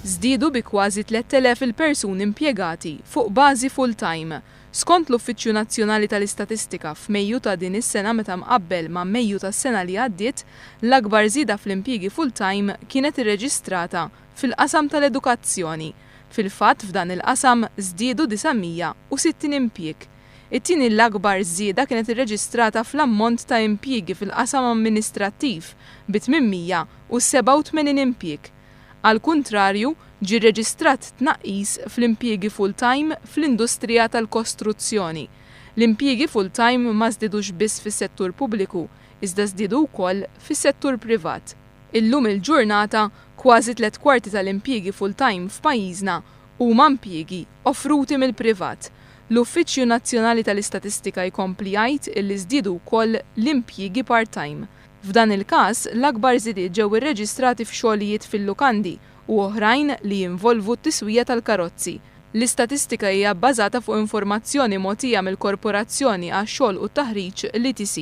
żdiedu bi kważi 3,000 il-persuni impjegati fuq bażi full-time. Skont l-Uffiċċju Nazzjonali tal-Istatistika f'Mejju ta' din is-sena meta mqabbel ma' Mejju tas-sena li għaddiet, l-akbar żieda fl-impjiegi full-time kienet irreġistrata fil-qasam tal-edukazzjoni. Fil-fatt f'dan il-qasam żdiedu 960 impjieg. It-tieni l-akbar żieda kienet irreġistrata fl-ammont ta' impjiegi fil-qasam amministrattiv bi 887 impjieg. Għal kuntrarju, ġie rreġistrat tnaqqis fl-impjiegi full-time fl-industrija tal-kostruzzjoni. L-impjiegi full-time ma żdiedux biss fis-settur pubbliku, iżda żdiedu wkoll fis-settur privat. Illum il-ġurnata kważi 3/4 tal-impjiegi full-time f'pajjiżna huma impjiegi offruti mill-privat. L-Uffiċċju Nazzjonali tal-Istatistika jkompli jgħid illi żdiedu wkoll l-impjiegi part-time. F'dan il-każ l-akbar żiediet ġew irreġistrati f'xogħlijiet fil-lukandi u oħrajn li jinvolvu t-tiswija tal-karozzi. L-istatistika hija bbażata fuq informazzjoni mogħtija mill-Korporazzjoni għax-xogħol u t-Taħriġ l-ITC.